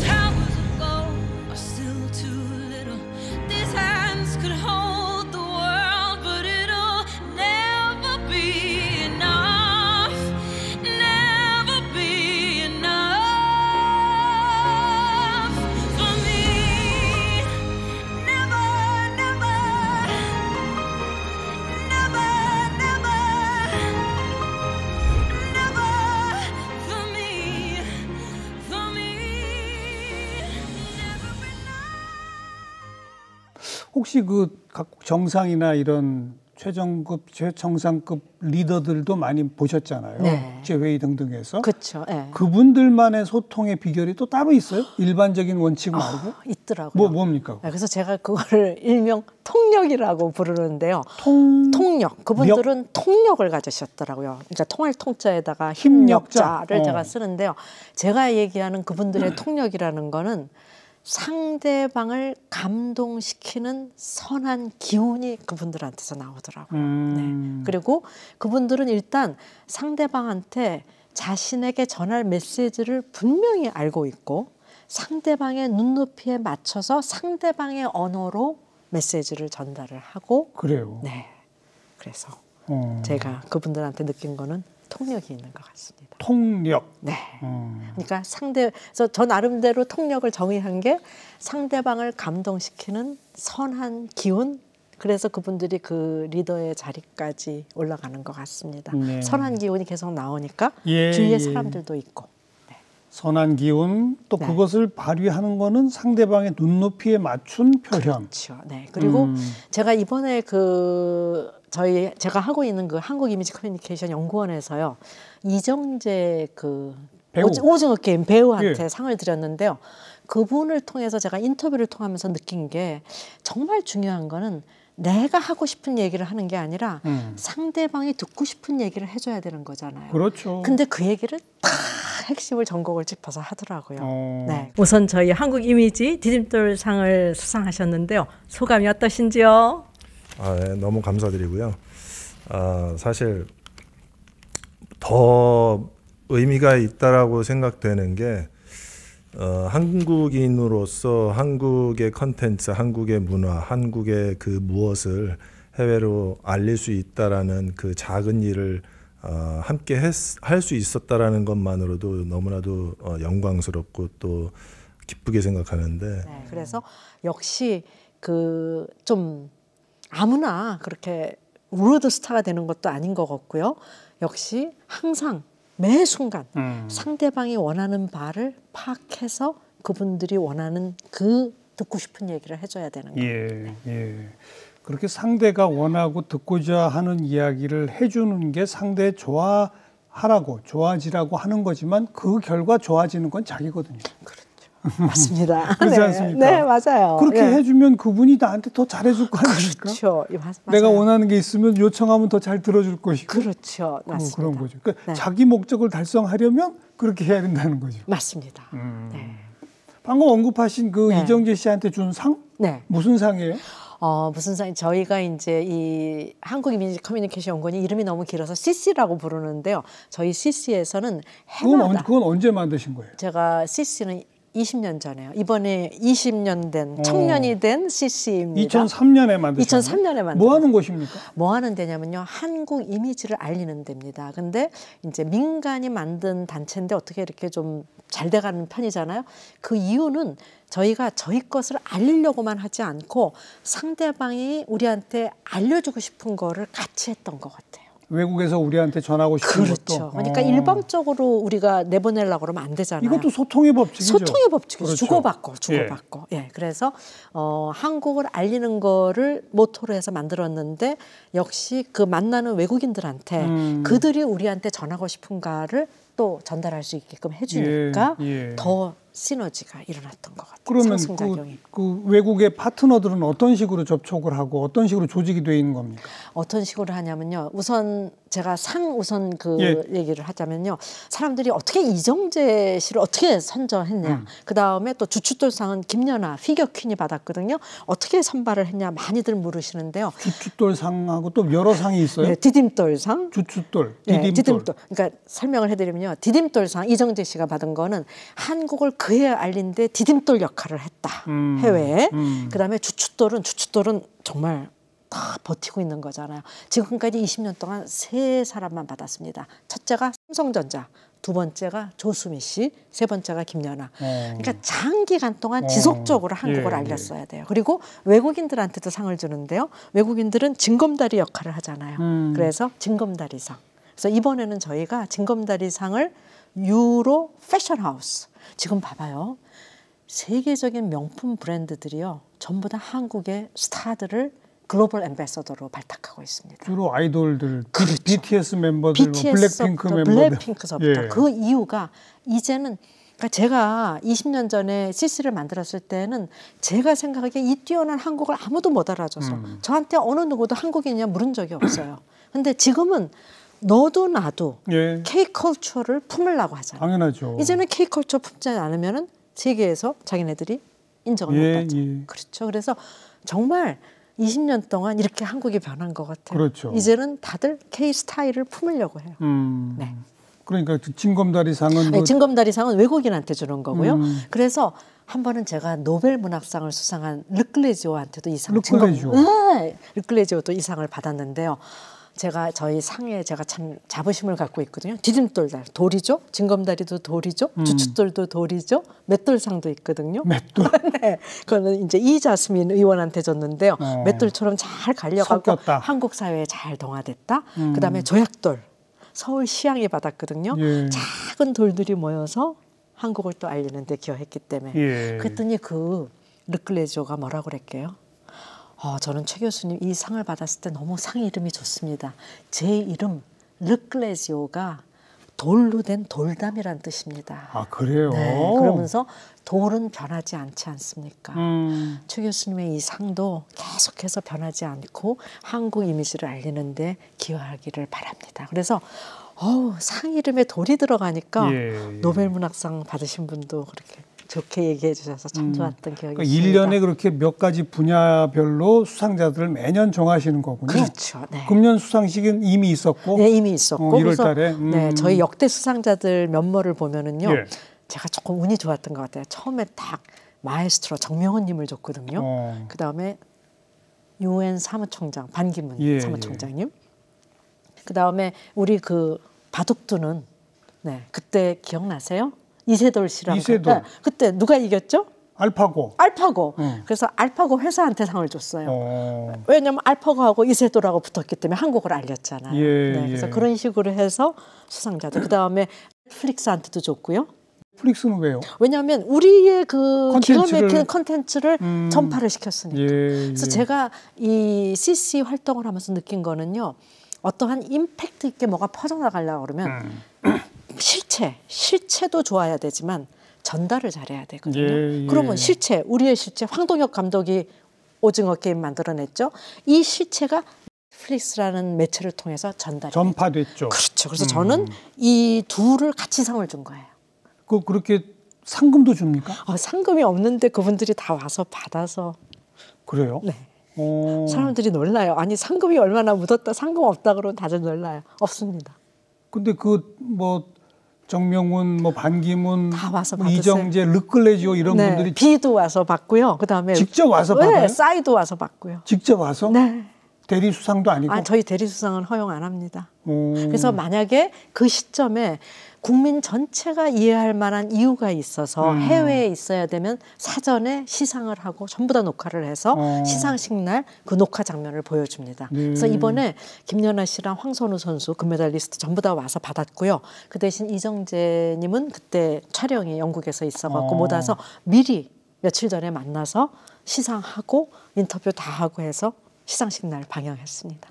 Towers of gold are still too little. These hands could hold the world, but it'll never be enough, never be enough. For me, never, never, never, never, never. For me, never enough. 혹시 그 각국 정상이나 이런 최정급, 최정상급 리더들도 많이 보셨잖아요. 네. 국제회의 등등에서. 그렇죠. 네. 그분들만의 소통의 비결이 또 따로 있어요? 일반적인 원칙 말고? 있더라고요. 뭡니까? 네, 그래서 제가 그거를 일명 통력이라고 부르는데요. 통력. 그분들은 통력을 가지셨더라고요. 그러니까 통할 통자에다가 힘력자를 제가 쓰는데요. 제가 얘기하는 그분들의 통력이라는 거는 상대방을 감동시키는 선한 기운이 그분들한테서 나오더라고요. 네. 그리고 그분들은 일단 상대방한테 자신에게 전할 메시지를 분명히 알고 있고 상대방의 눈높이에 맞춰서 상대방의 언어로 메시지를 전달을 하고 그래요. 네. 그래서 제가 그분들한테 느낀 거는 통력이 있는 것 같습니다. 통력. 네. 그러니까 그래서 저 나름대로 통력을 정의한 게 상대방을 감동시키는 선한 기운. 그래서 그분들이 그 리더의 자리까지 올라가는 것 같습니다. 네. 선한 기운이 계속 나오니까 예, 주위에 사람들도 있고. 네. 선한 기운 또 네. 그것을 발휘하는 거는 상대방의 눈높이에 맞춘 표현. 그렇죠. 네. 그리고 제가 이번에 제가 하고 있는 그 한국 이미지 커뮤니케이션 연구원에서요. 이정재 그 배우. 오징어 게임 배우한테 예. 상을 드렸는데요. 그분을 통해서 제가 인터뷰를 통하면서 느낀 게 정말 중요한 거는 내가 하고 싶은 얘기를 하는 게 아니라 상대방이 듣고 싶은 얘기를 해줘야 되는 거잖아요. 그렇죠. 근데 그 얘기를 다 핵심을 전곡을 짚어서 하더라고요. 네. 우선 저희 한국 이미지 디딤돌상을 수상하셨는데요. 소감이 어떠신지요? 네, 너무 감사드리고요. 사실 더 의미가 있다라고 생각되는 게 한국인으로서 한국의 컨텐츠, 한국의 문화, 한국의 그 무엇을 해외로 알릴 수 있다라는 그 작은 일을 함께 할 수 있었다라는 것만으로도 너무나도 영광스럽고 또 기쁘게 생각하는데. 네, 그래서 역시 그 좀 아무나 그렇게 월드 스타가 되는 것도 아닌 것 같고요. 역시 항상 매 순간 상대방이 원하는 바를 파악해서 그분들이 원하는 그 듣고 싶은 얘기를 해줘야 되는 거예요. 예, 예. 그렇게 상대가 원하고 듣고자 하는 이야기를 해주는 게 상대 좋아하라고, 좋아지라고 하는 거지만 그 결과 좋아지는 건 자기거든요. 그렇죠. 맞습니다. 그렇지 네. 않습니까? 네, 맞아요. 그렇게 네. 해주면 그분이 나한테 더 잘해줄 거 아닙니까? 그렇죠. 맞아요. 내가 원하는 게 있으면 요청하면 더 잘 들어줄 것이고. 그렇죠. 맞습니다. 그런 거죠. 그러니까 네. 자기 목적을 달성하려면 그렇게 해야 된다는 거죠. 맞습니다. 네. 방금 언급하신 그 네. 이정재 씨한테 준 상? 네. 무슨 상이에요? 무슨 상? 저희가 이제 이 한국 이미지 커뮤니케이션 연구원이 이름이 너무 길어서 CC라고 부르는데요. 저희 CC에서는 해마다 그건 언제 만드신 거예요? 제가 CC는 20년 전에요. 이번에 20년 된 청년이 된 CC입니다. 2003년에 만드셨어요? 2003년에 만든. 뭐 하는 곳입니까? 뭐 하는 데냐면요. 한국 이미지를 알리는 데입니다. 근데 이제 민간이 만든 단체인데 어떻게 이렇게 좀 잘 돼가는 편이잖아요. 그 이유는 저희가 저희 것을 알리려고만 하지 않고 상대방이 우리한테 알려주고 싶은 거를 같이 했던 것 같아요. 외국에서 우리한테 전하고 싶은 그렇죠. 것도. 그러니까 일방적으로 우리가 내보내려고 그러면 안 되잖아요. 이것도 소통의 법칙이죠. 소통의 법칙이죠. 그렇죠. 주고받고. 예. 그래서 한국을 알리는 거를 모토로 해서 만들었는데 역시 그 만나는 외국인들한테 그들이 우리한테 전하고 싶은가를 또 전달할 수 있게끔 해주니까 예. 더 시너지가 일어났던 것 같아요. 그러면 상승작용이. 그 외국의 파트너들은 어떤 식으로 접촉을 하고 어떤 식으로 조직이 되어 있는 겁니까? 어떤 식으로 하냐면요. 우선 제가 우선 그 얘기를 하자면요. 사람들이 어떻게 이정재 씨를 어떻게 선정했냐. 그다음에 또 주춧돌상은 김연아 피겨 퀸이 받았거든요. 어떻게 선발을 했냐 많이들 물으시는데요. 주춧돌상하고 또 여러 상이 있어요? 네, 디딤돌상. 주춧돌, 네, 디딤돌. 디딤돌. 그러니까 설명을 해드리면요. 디딤돌상 이정재 씨가 받은 거는 한국을 그해 알린데 디딤돌 역할을 했다. 해외에. 그다음에 주춧돌은 정말 다 버티고 있는 거잖아요. 지금까지 20년 동안 3사람만 받았습니다. 첫째가 삼성전자, 두 번째가 조수미 씨, 세 번째가 김연아. 그러니까 장기간 동안 지속적으로 한국을 알렸어야 돼요. 그리고 외국인들한테도 상을 주는데요. 외국인들은 징검다리 역할을 하잖아요. 그래서 징검다리상. 그래서 이번에는 저희가 징검다리상을 유로 패션하우스. 지금 봐봐요. 세계적인 명품 브랜드들이요. 전부 다 한국의 스타들을 글로벌 앰베서더로 발탁하고 있습니다. 주로 아이돌들, 그렇죠. BTS 멤버들, 블랙핑크 멤버들. 블랙핑크서부터. 그 이유가 이제는 그러니까 제가 20년 전에 CC를 만들었을 때는 제가 생각하기에 이 뛰어난 한국을 아무도 못 알아줘서 저한테 어느 누구도 한국인이냐 물은 적이 없어요. 근데 지금은 너도 나도 K컬처를 품으려고 하잖아요. 당연하죠. 이제는 K컬처 품지 않으면 세계에서 자기네들이 인정을 못 받죠. 그렇죠. 그래서 정말 20년 동안 이렇게 한국이 변한 것 같아요. 그렇죠. 이제는 다들 K-스타일을 품으려고 해요. 네. 그러니까 징검다리상은 징검다리상은 외국인한테 주는 거고요. 그래서 한 번은 제가 노벨 문학상을 수상한 르클레지오한테도 이 상, 르클레지오도 이 상을 받았는데요. 제가 저희 상에 제가 참 자부심을 갖고 있거든요. 디딤돌 돌이죠. 징검다리도 돌이죠. 주춧돌도 돌이죠. 맷돌상도 있거든요. 맷돌. 네, 그거는 이제 이자스민 의원한테 줬는데요. 맷돌처럼 잘 갈려가고 섞였다. 한국 사회에 잘 동화됐다. 그다음에 조약돌. 서울 시향이 받았거든요. 작은 돌들이 모여서 한국을 또 알리는 데 기여했기 때문에. 그랬더니 그 르클레지오가 뭐라고 그랬게요? 저는 최 교수님 이 상을 받았을 때 너무 상 이름이 좋습니다. 제 이름 르클레지오가 돌로 된 돌담이란 뜻입니다. 아, 그래요? 네, 그러면서 돌은 변하지 않지 않습니까? 최 교수님의 이 상도 계속해서 변하지 않고 한국 이미지를 알리는데 기여하기를 바랍니다. 그래서 상 이름에 돌이 들어가니까 노벨 문학상 받으신 분도 그렇게 좋게 얘기해 주셔서 참 좋았던 기억이 있습니다. 1년에 그렇게 몇 가지 분야별로 수상자들을 매년 정하시는 거군요. 그렇죠. 네. 금년 수상식은 이미 있었고. 네, 이미 있었고. 1월 달에. 네, 저희 역대 수상자들 면모를 보면은요. 제가 조금 운이 좋았던 것 같아요. 처음에 딱 마에스트로 정명훈 님을 줬거든요. 그다음에 UN 사무총장 반기문 사무총장님. 그다음에 우리 그 바둑두는 그때 기억나세요? 이세돌 씨랑 그때 누가 이겼죠? 알파고. 그래서 알파고 회사한테 상을 줬어요. 왜냐하면 알파고하고 이세돌하고 붙었기 때문에 한국을 알렸잖아요. 그래서 그런 식으로 해서 수상자들. 그다음에 넷플릭스한테도 줬고요. 넷플릭스는 왜요? 왜냐하면 우리의 그 기가 막힌 컨텐츠를 전파를 시켰으니까. 그래서 제가 이 CC 활동을 하면서 느낀 거는요. 어떠한 임팩트 있게 뭐가 퍼져나가려고 그러면 실체도 좋아야 되지만 전달을 잘해야 되거든요. 그러면 우리의 실체, 황동혁 감독이 오징어 게임 만들어냈죠. 이 실체가 넷플릭스라는 매체를 통해서 전파됐죠. 그렇죠. 그래서 저는 이 둘을 같이 상을 준 거예요. 그렇게 상금도 줍니까? 상금이 없는데 그분들이 다 와서 받아서. 그래요? 네. 사람들이 놀라요. 아니 상금이 얼마나 묻었다 상금 없다 그러면 다들 놀라요. 없습니다. 근데 정명훈, 반기문, 다 와서 이정재, 르클레지오 이런 분들이 비도 와서 받고요. 그다음에 직접 와서 받아요? 싸이도 와서 받고요. 직접 와서? 네. 대리 수상도 아니고? 저희 대리 수상은 허용 안 합니다. 그래서 만약에 그 시점에 국민 전체가 이해할 만한 이유가 있어서 해외에 있어야 되면 사전에 시상을 하고 전부 다 녹화를 해서 시상식 날 그 녹화 장면을 보여줍니다. 그래서 이번에 김연아 씨랑 황선우 선수 금메달리스트 전부 다 와서 받았고요. 그 대신 이정재님은 그때 촬영이 영국에서 있어갖고 못 와서 미리 며칠 전에 만나서 시상하고 인터뷰 다 하고 해서 시상식 날 방영했습니다.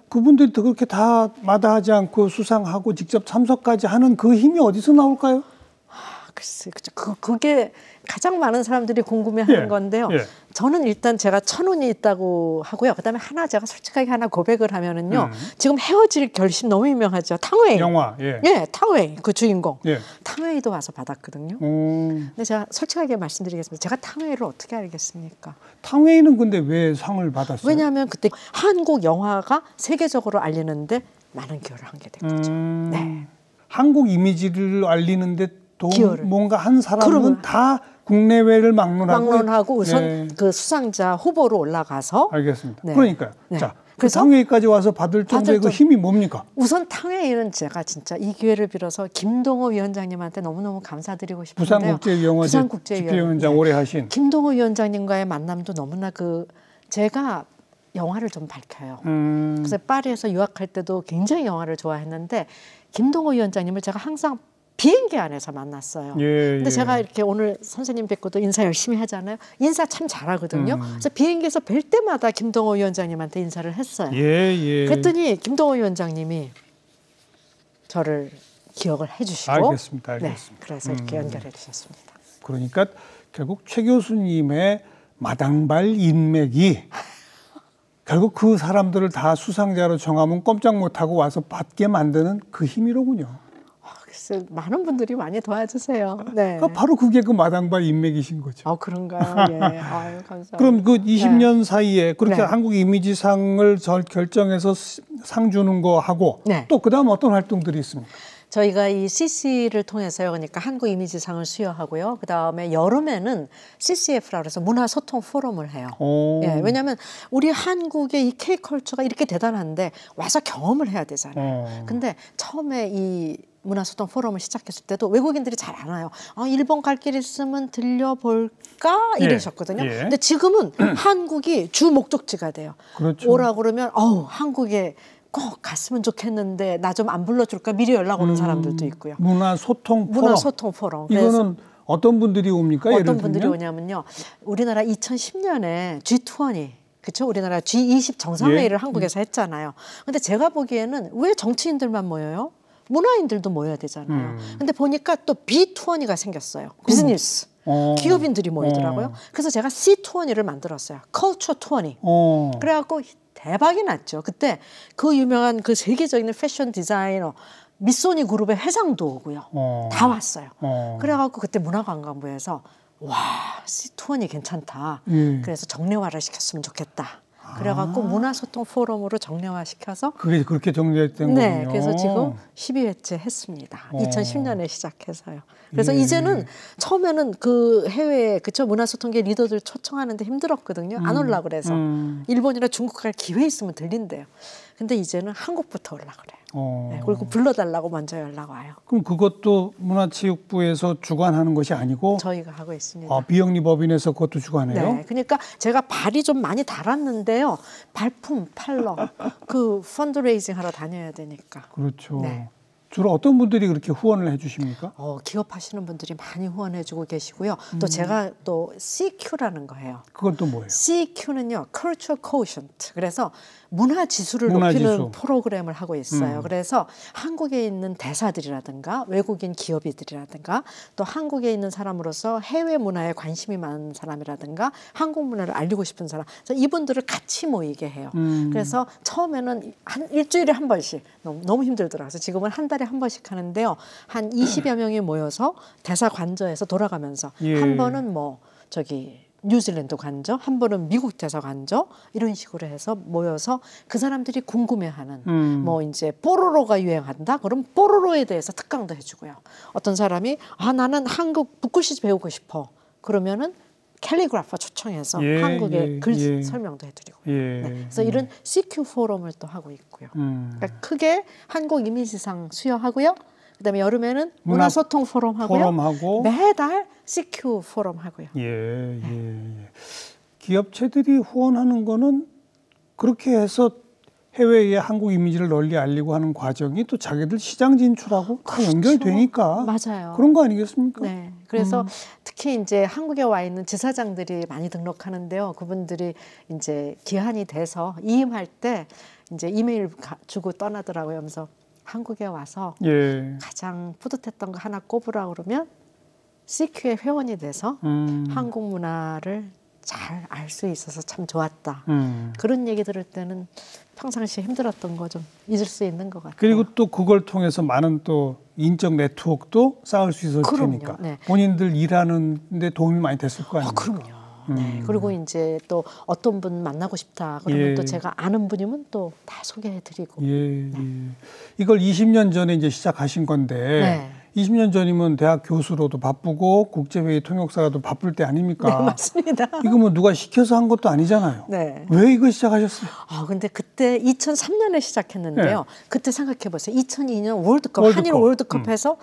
그분들이 그렇게 다 마다하지 않고 수상하고 직접 참석까지 하는 그 힘이 어디서 나올까요? 글쎄, 그게 가장 많은 사람들이 궁금해하는 예, 건데요. 예. 저는 일단 제가 천운이 있다고 하고요. 그다음에 하나 제가 솔직하게 하나 고백을 하면은요. 지금 헤어질 결심 너무 유명하죠. 탕웨이. 영화, 예. 예, 탕웨이 그 주인공. 예. 탕웨이도 와서 받았거든요. 근데 제가 솔직하게 말씀드리겠습니다. 제가 탕웨이를 어떻게 알겠습니까? 탕웨이는 근데 왜 상을 받았어요? 왜냐하면 그때 한국 영화가 세계적으로 알리는데 많은 기여를 한 게 된 거죠. 네. 한국 이미지를 알리는데 기여를. 뭔가 한 사람은 그러면 다 국내외를 막론하고 우선 네. 그 수상자 후보로 올라가서 알겠습니다. 네. 그러니까요. 네. 자, 그래서 탕웨이까지 와서 받을 정도의 그 힘이 뭡니까? 우선 탕웨이는 제가 진짜 이 기회를 빌어서 김동호 위원장님한테 너무너무 감사드리고 싶은데요. 부산국제영화제 부산국제위원장 집행위원장 오래 하신 김동호 위원장님과의 만남도 너무나 제가 영화를 좀 밝혀요. 그래서 파리에서 유학할 때도 굉장히 영화를 좋아했는데 김동호 위원장님을 제가 항상 비행기 안에서 만났어요. 근데 제가 이렇게 오늘 선생님 뵙고도 인사 열심히 하잖아요. 인사 참 잘하거든요. 그래서 비행기에서 뵐 때마다 김동호 위원장님한테 인사를 했어요. 그랬더니 김동호 위원장님이 저를 기억을 해주시고 알겠습니다. 네, 그래서 이렇게 연결해 주셨습니다. 그러니까 결국 최 교수님의 마당발 인맥이 결국 그 사람들을 다 수상자로 정하면 꼼짝 못하고 와서 받게 만드는 그 힘이로군요. 글쎄, 많은 분들이 많이 도와주세요. 네. 그러니까 바로 그게 그 마당발 인맥이신 거죠. 그런가요? 예. 아유, 감사합니다. 그럼 그 20년 사이에 그렇게 네. 한국 이미지상을 결정해서 상 주는 거 하고 네. 또 그다음 어떤 활동들이 있습니까? 저희가 이 CC를 통해서요. 그러니까 한국 이미지상을 수여하고요. 그다음에 여름에는 CCF라고 해서 문화소통 포럼을 해요. 예, 왜냐하면 우리 한국의 이 K컬처가 이렇게 대단한데 와서 경험을 해야 되잖아요. 근데 처음에 이 문화소통 포럼을 시작했을 때도 외국인들이 잘 안 와요. 일본 갈 길 있으면 들려볼까? 이러셨거든요. 근데 지금은 한국이 주 목적지가 돼요. 그렇죠. 오라고 그러면 한국에 꼭 갔으면 좋겠는데 나 좀 안 불러줄까? 미리 연락 오는 사람들도 있고요. 문화소통 포럼. 문화소통 포럼. 이거는 어떤 분들이 옵니까? 어떤 분들이 오냐면요. 우리나라 2010년에 G20 그렇죠? 우리나라 G20 정상회의를 한국에서 했잖아요. 근데 제가 보기에는 왜 정치인들만 모여요? 문화인들도 모여야 되잖아요. 근데 보니까 또 B20가 생겼어요. 비즈니스. 기업인들이 모이더라고요. 그래서 제가 C20를 만들었어요. Culture 20. 그래갖고 대박이 났죠. 그때 그 유명한 그 세계적인 패션 디자이너 미소니 그룹의 회장도 오고요. 다 왔어요. 그래갖고 그때 문화관광부에서 와, C20이 괜찮다. 그래서 정례화를 시켰으면 좋겠다. 그래갖고 문화소통 포럼으로 정례화시켜서 그게 그렇게 정리된 네, 거군요. 그래서 지금 12회째 했습니다. 2010년에 시작해서요. 그래서 이제는 처음에는 그 해외 그쵸 문화소통계 리더들 초청하는데 힘들었거든요. 안 올라 그래서 일본이나 중국 갈 기회 있으면 들린대요. 근데 이제는 한국부터 올라 그래요. 네, 그리고 불러달라고 먼저 연락 와요. 그럼 그것도 문화체육부에서 주관하는 것이 아니고 저희가 하고 있습니다. 비영리법인에서 그것도 주관해요? 네, 그러니까 제가 발이 좀 많이 달았는데요. 발품 팔러 그 펀드레이징 하러 다녀야 되니까. 그렇죠. 네. 주로 어떤 분들이 그렇게 후원을 해주십니까? 기업하시는 분들이 많이 후원해주고 계시고요. 또 제가 또 CQ라는 거 해요. 그건 또 뭐예요? CQ는요, Cultural Quotient. 그래서 문화 지수를 높이는 프로그램을 하고 있어요. 그래서 한국에 있는 대사들이라든가 외국인 기업인들이라든가 또 한국에 있는 사람으로서 해외 문화에 관심이 많은 사람이라든가 한국 문화를 알리고 싶은 사람, 그래서 이분들을 같이 모이게 해요. 그래서 처음에는 한 일주일에 한 번씩 너무 힘들더라고요. 그래서 지금은 한 달에 한 번씩 하는데요. 한 20여 명이 모여서 대사 관저에서 돌아가면서 한 번은 뉴질랜드 관저, 한 번은 미국 대사 관저 이런 식으로 해서 모여서 그 사람들이 궁금해하는 이제 뽀로로가 유행한다. 그럼 뽀로로에 대해서 특강도 해주고요. 어떤 사람이 나는 한국 붓글씨 배우고 싶어. 그러면은 캘리그라퍼 초청해서 한국의 글 설명도 해드리고. 네. 그래서 이런 CQ 포럼을 또 하고 있고요. 그러니까 크게 한국 이미지상 수여하고요. 그다음에 여름에는 문화소통 포럼 하고요. 매달 CQ 포럼 하고요. 기업체들이 후원하는 거는 그렇게 해서 해외에 한국 이미지를 널리 알리고 하는 과정이 또 자기들 시장 진출하고 다 연결이 되니까 맞아요. 그런 거 아니겠습니까? 네. 그래서 특히 이제 한국에 와 있는 지사장들이 많이 등록하는데요. 그분들이 이제 기한이 돼서 이임할 때 이제 이메일 주고 떠나더라고요. 하면서 한국에 와서 예. 가장 뿌듯했던 거 하나 꼽으라 그러면 CQ의 회원이 돼서 한국 문화를 잘 알 수 있어서 참 좋았다. 그런 얘기 들을 때는 평상시에 힘들었던 거 좀 잊을 수 있는 것 같아요. 그리고 또 그걸 통해서 많은 또 인적 네트워크도 쌓을 수 있을 그럼요. 테니까 네. 본인들 일하는 데 도움이 많이 됐을 거 아닙니까? 그럼요. 네. 그리고 이제 또 어떤 분 만나고 싶다 그러면 예. 또 제가 아는 분이면 또 다 소개해드리고. 예, 예. 이걸 20년 전에 이제 시작하신 건데 네. 20년 전이면 대학 교수로도 바쁘고 국제회의 통역사라도 바쁠 때 아닙니까? 네, 맞습니다. 이거 뭐 누가 시켜서 한 것도 아니잖아요. 네. 왜 이거 시작하셨어요? 근데 그때 2003년에 시작했는데요. 네. 그때 생각해 보세요. 2002년 월드컵, 한일 월드컵에서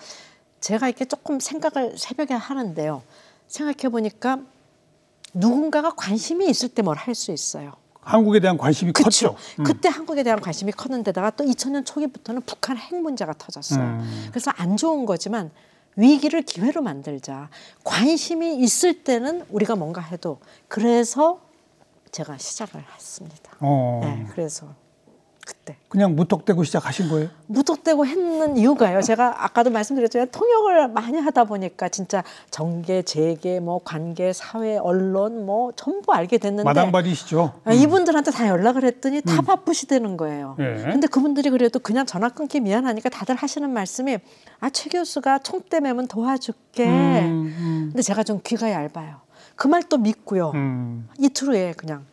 제가 이렇게 조금 생각을 새벽에 하는데요. 생각해 보니까 누군가가 관심이 있을 때 뭘 할 수 있어요. 한국에 대한 관심이 그쵸? 컸죠. 그때 한국에 대한 관심이 컸는데다가 또 2000년 초기부터는 북한 핵 문제가 터졌어요. 그래서 안 좋은 거지만 위기를 기회로 만들자. 관심이 있을 때는 우리가 뭔가 해도 그래서 제가 시작을 했습니다. 네, 그래서 그때 그냥 무턱대고 시작하신 거예요? 무턱대고 했는 이유가요. 제가 아까도 말씀드렸지만 통역을 많이 하다 보니까 진짜 정계, 재계, 뭐 관계, 사회, 언론 뭐 전부 알게 됐는데 마당발이시죠. 이분들한테 다 연락을 했더니 다 바쁘시다는 거예요. 예. 근데 그분들이 그래도 그냥 전화 끊기 미안하니까 다들 하시는 말씀이 최 교수가 총대 매면 도와줄게. 근데 제가 좀 귀가 얇아요. 그 말 또 믿고요. 이틀 후에 그냥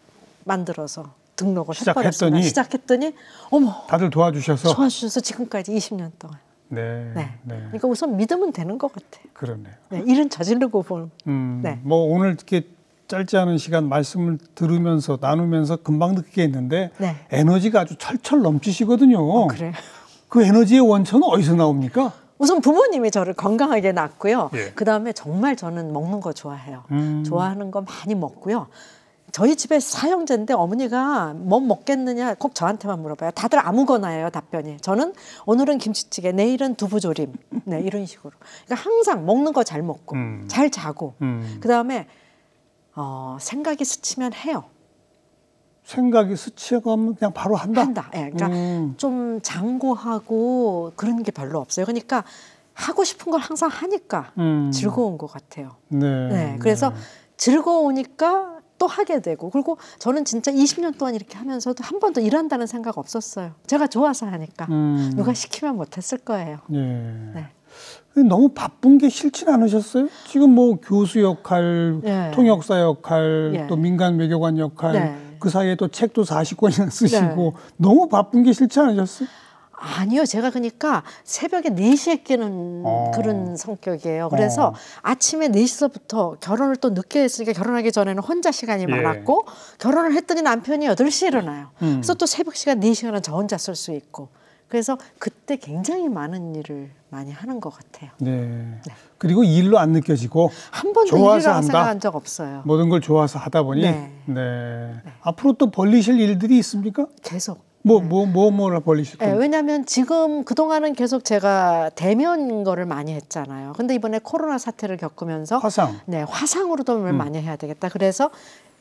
만들어서 등록을 해버렸습니다. 시작했더니 어머 다들 도와주셔서 지금까지 20년 동안. 네. 그러니까 우선 믿으면 되는 것 같아요. 그러네요. 네, 일은 저지르고 보면. 네. 뭐 오늘 이렇게 짧지 않은 시간 말씀을 들으면서 나누면서 금방 느끼겠는데 네. 에너지가 아주 철철 넘치시거든요. 그래요. 그 에너지의 원천은 어디서 나옵니까? 우선 부모님이 저를 건강하게 낳았고요. 예. 그다음에 정말 저는 먹는 거 좋아해요. 좋아하는 거 많이 먹고요. 저희 집에 사형제인데 어머니가 뭐 먹겠느냐 꼭 저한테만 물어봐요. 다들 아무거나예요, 답변이. 저는 오늘은 김치찌개, 내일은 두부조림. 네, 이런 식으로. 그러니까 항상 먹는 거 잘 먹고 잘 자고 그다음에 생각이 스치면 해요. 생각이 스치가면 그냥 바로 한다? 네, 그러니까 좀 장고하고 그런 게 별로 없어요. 그러니까 하고 싶은 걸 항상 하니까 즐거운 것 같아요. 네, 그래서 즐거우니까 또 하게 되고 그리고 저는 진짜 20년 동안 이렇게 하면서도 한 번도 일한다는 생각 없었어요. 제가 좋아서 하니까 누가 시키면 못했을 거예요. 예. 네. 너무 바쁜 게 싫진 않으셨어요? 지금 뭐 교수 역할, 예. 통역사 역할, 예. 또 민간 외교관 역할, 네. 그 사이에 또 책도 40권이나 쓰시고 네. 너무 바쁜 게 싫지 않으셨어요? 아니요. 제가 그러니까 새벽에 4시에 깨는 그런 성격이에요. 그래서 아침에 4시서부터 결혼을 또 늦게 했으니까 결혼하기 전에는 혼자 시간이 많았고 결혼을 했더니 남편이 8시에 일어나요. 그래서 또 새벽 시간 4시간은 저 혼자 쓸 수 있고 그래서 그때 굉장히 많은 일을 많이 하는 것 같아요. 네. 그리고 일로 안 느껴지고 한 번도 일이라고 생각한 적 없어요. 모든 걸 좋아서 하다 보니 네. 앞으로 또 벌리실 일들이 있습니까? 계속. 뭐를 벌리실 겁니까? 왜냐하면 지금 그동안은 계속 제가 대면 거를 많이 했잖아요. 근데 이번에 코로나 사태를 겪으면서 화상으로도 많이 해야 되겠다. 그래서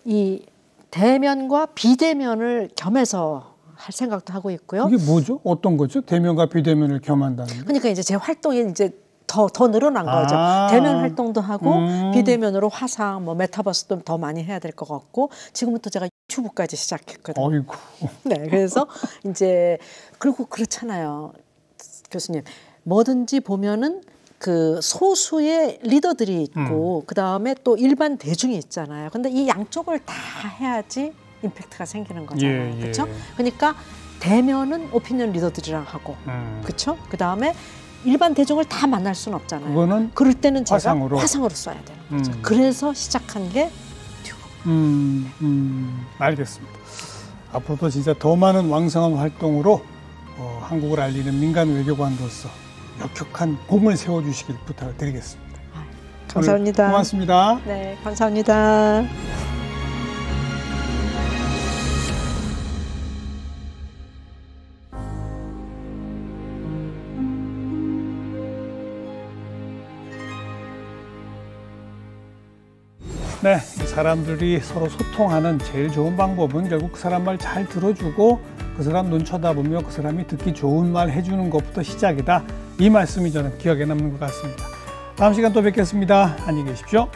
이 대면과 비대면을 겸해서 할 생각도 하고 있고요. 이게 뭐죠? 어떤 거죠? 대면과 비대면을 겸한다는 게? 그러니까 이제 제 활동이 이제 더 늘어난 거죠. 대면 활동도 하고 비대면으로 화상, 뭐 메타버스도 더 많이 해야 될 것 같고 지금부터 제가 유튜브까지 시작했거든요. 어이구. 네, 그래서 이제 그리고 그렇잖아요, 교수님. 뭐든지 보면은 그 소수의 리더들이 있고 그 다음에 또 일반 대중이 있잖아요. 근데 이 양쪽을 다 해야지 임팩트가 생기는 거잖아요, 그렇죠? 그러니까 대면은 오피니언 리더들이랑 하고, 그렇죠? 그 다음에 일반 대중을 다 만날 수는 없잖아요. 그거는 그럴 때는 제가 화상으로 써야 되는 거죠. 그래서 시작한 게 튜브. 알겠습니다. 앞으로도 진짜 더 많은 왕성한 활동으로 한국을 알리는 민간 외교관으로서 역력한 공을 세워주시길 부탁을 드리겠습니다. 감사합니다. 고맙습니다. 네, 감사합니다. 네, 사람들이 서로 소통하는 제일 좋은 방법은 결국 그 사람 말 잘 들어주고 그 사람 눈 쳐다보며 그 사람이 듣기 좋은 말 해주는 것부터 시작이다. 이 말씀이 저는 기억에 남는 것 같습니다. 다음 시간 또 뵙겠습니다. 안녕히 계십시오.